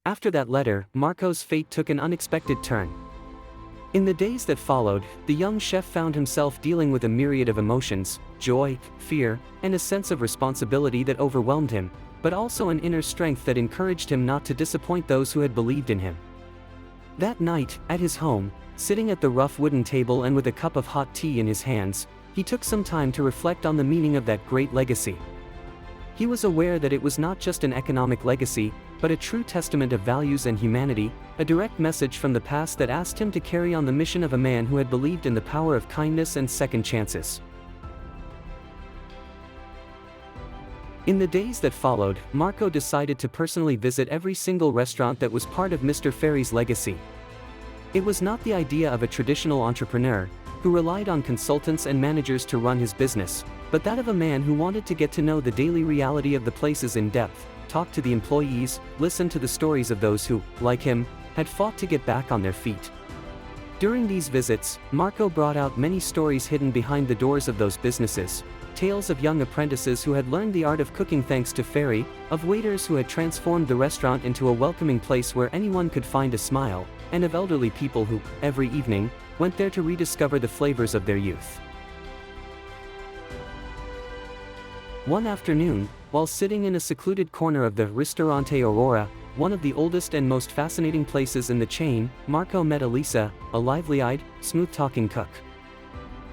After that letter, Marco's fate took an unexpected turn. In the days that followed, the young chef found himself dealing with a myriad of emotions, joy, fear, and a sense of responsibility that overwhelmed him, but also an inner strength that encouraged him not to disappoint those who had believed in him. That night, at his home, sitting at the rough wooden table and with a cup of hot tea in his hands, he took some time to reflect on the meaning of that great legacy. He was aware that it was not just an economic legacy, but a true testament of values and humanity, a direct message from the past that asked him to carry on the mission of a man who had believed in the power of kindness and second chances. In the days that followed, Marco decided to personally visit every single restaurant that was part of Mr. Ferry's legacy. It was not the idea of a traditional entrepreneur, who relied on consultants and managers to run his business, but that of a man who wanted to get to know the daily reality of the places in depth, talk to the employees, listen to the stories of those who, like him, had fought to get back on their feet. During these visits, Marco brought out many stories hidden behind the doors of those businesses, tales of young apprentices who had learned the art of cooking thanks to Ferry, of waiters who had transformed the restaurant into a welcoming place where anyone could find a smile, and of elderly people who, every evening, went there to rediscover the flavors of their youth. One afternoon, while sitting in a secluded corner of the Ristorante Aurora, one of the oldest and most fascinating places in the chain, Marco met Elisa, a lively-eyed, smooth-talking cook.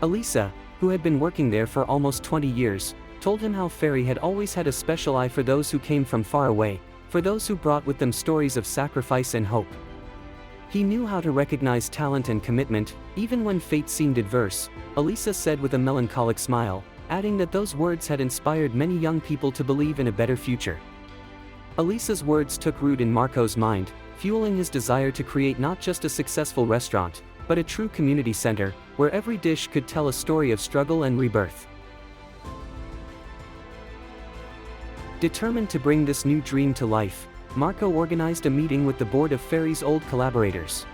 Elisa, who had been working there for almost 20 years, told him how Ferry had always had a special eye for those who came from far away, for those who brought with them stories of sacrifice and hope. He knew how to recognize talent and commitment, even when fate seemed adverse, Elisa said with a melancholic smile, adding that those words had inspired many young people to believe in a better future. Elisa's words took root in Marco's mind, fueling his desire to create not just a successful restaurant, but a true community center, where every dish could tell a story of struggle and rebirth. Determined to bring this new dream to life, Marco organized a meeting with the board of Ferry's old collaborators.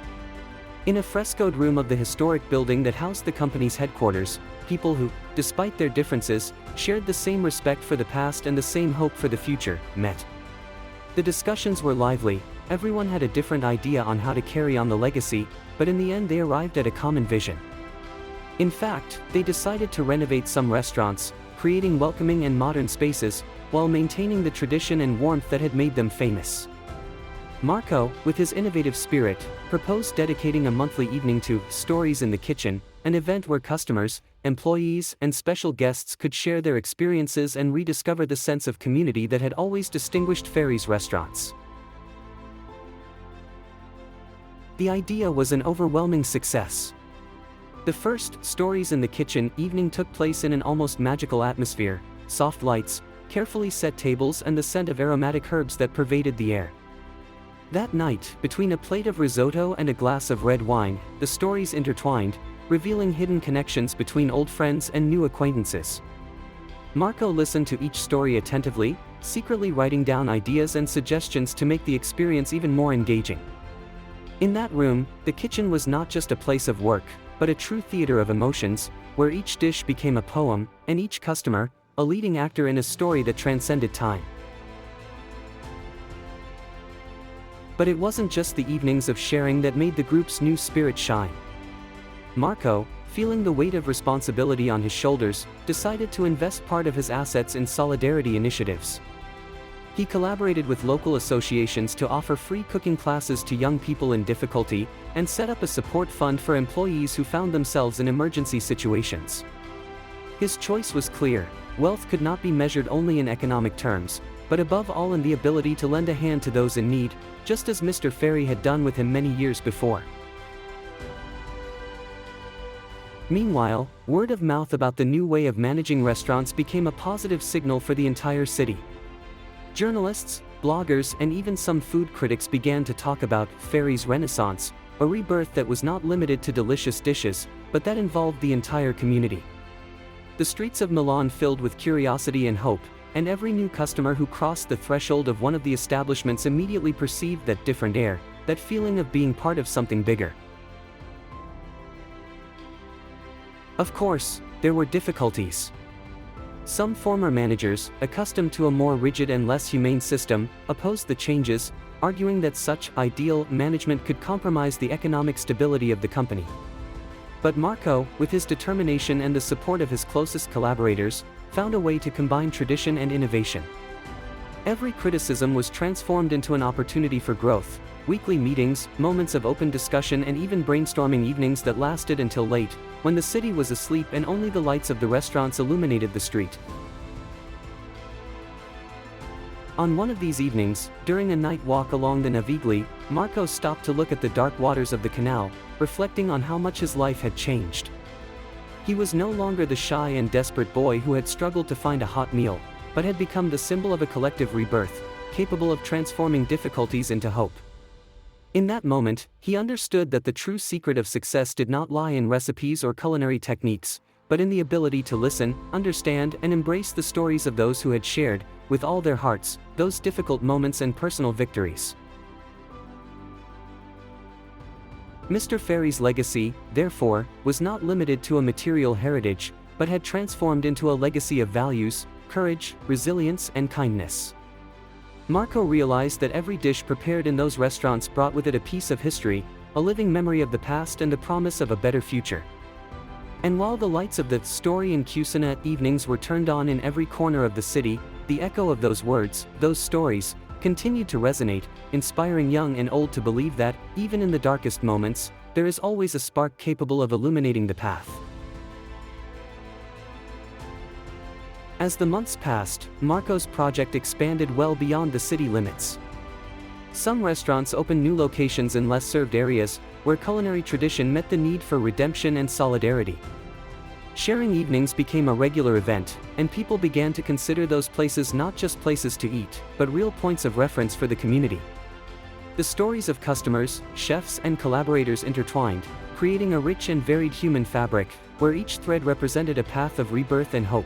In a frescoed room of the historic building that housed the company's headquarters, people who, despite their differences, shared the same respect for the past and the same hope for the future, met. The discussions were lively, everyone had a different idea on how to carry on the legacy, but in the end they arrived at a common vision. In fact, they decided to renovate some restaurants, creating welcoming and modern spaces, while maintaining the tradition and warmth that had made them famous. Marco, with his innovative spirit, proposed dedicating a monthly evening to Stories in the Kitchen, an event where customers, employees, and special guests could share their experiences and rediscover the sense of community that had always distinguished Ferry's restaurants. The idea was an overwhelming success. The first Stories in the Kitchen evening took place in an almost magical atmosphere, soft lights, carefully set tables and the scent of aromatic herbs that pervaded the air. That night, between a plate of risotto and a glass of red wine, the stories intertwined, revealing hidden connections between old friends and new acquaintances. Marco listened to each story attentively, secretly writing down ideas and suggestions to make the experience even more engaging. In that room, the kitchen was not just a place of work, but a true theater of emotions, where each dish became a poem, and each customer, a leading actor in a story that transcended time. But it wasn't just the evenings of sharing that made the group's new spirit shine. Marco, feeling the weight of responsibility on his shoulders, decided to invest part of his assets in solidarity initiatives. He collaborated with local associations to offer free cooking classes to young people in difficulty, and set up a support fund for employees who found themselves in emergency situations. His choice was clear: wealth could not be measured only in economic terms, but above all in the ability to lend a hand to those in need, just as Mr. Ferry had done with him many years before. Meanwhile, word of mouth about the new way of managing restaurants became a positive signal for the entire city. Journalists, bloggers, and even some food critics began to talk about Ferry's Renaissance, a rebirth that was not limited to delicious dishes, but that involved the entire community. The streets of Milan filled with curiosity and hope, and every new customer who crossed the threshold of one of the establishments immediately perceived that different air, that feeling of being part of something bigger. Of course, there were difficulties. Some former managers, accustomed to a more rigid and less humane system, opposed the changes, arguing that such ideal management could compromise the economic stability of the company. But Marco, with his determination and the support of his closest collaborators, found a way to combine tradition and innovation. Every criticism was transformed into an opportunity for growth. Weekly meetings, moments of open discussion, and even brainstorming evenings that lasted until late, when the city was asleep and only the lights of the restaurants illuminated the street. On one of these evenings, during a night walk along the Navigli, Marco stopped to look at the dark waters of the canal, reflecting on how much his life had changed. He was no longer the shy and desperate boy who had struggled to find a hot meal, but had become the symbol of a collective rebirth, capable of transforming difficulties into hope. In that moment, he understood that the true secret of success did not lie in recipes or culinary techniques, but in the ability to listen, understand, and embrace the stories of those who had shared, with all their hearts, those difficult moments and personal victories. Mr. Ferry's legacy, therefore, was not limited to a material heritage, but had transformed into a legacy of values, courage, resilience, and kindness. Marco realized that every dish prepared in those restaurants brought with it a piece of history, a living memory of the past and the promise of a better future. And while the lights of the Story in Cucina evenings were turned on in every corner of the city, the echo of those words, those stories, continued to resonate, inspiring young and old to believe that, even in the darkest moments, there is always a spark capable of illuminating the path. As the months passed, Marco's project expanded well beyond the city limits. Some restaurants opened new locations in less served areas, where culinary tradition met the need for redemption and solidarity. Sharing evenings became a regular event, and people began to consider those places not just places to eat, but real points of reference for the community. The stories of customers, chefs, and collaborators intertwined, creating a rich and varied human fabric, where each thread represented a path of rebirth and hope.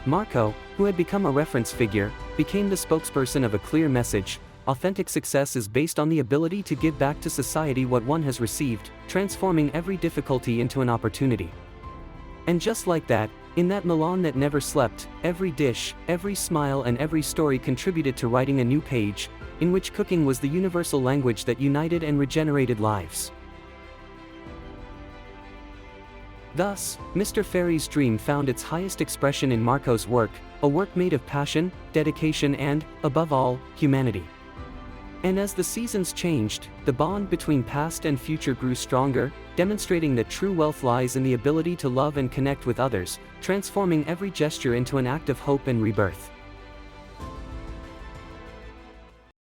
Marco, who had become a reference figure, became the spokesperson of a clear message: authentic success is based on the ability to give back to society what one has received, transforming every difficulty into an opportunity. And just like that, in that Milan that never slept, every dish, every smile, and every story contributed to writing a new page, in which cooking was the universal language that united and regenerated lives. Thus, Mr. Ferry's dream found its highest expression in Marco's work, a work made of passion, dedication, and, above all, humanity. And as the seasons changed, the bond between past and future grew stronger, demonstrating that true wealth lies in the ability to love and connect with others, transforming every gesture into an act of hope and rebirth.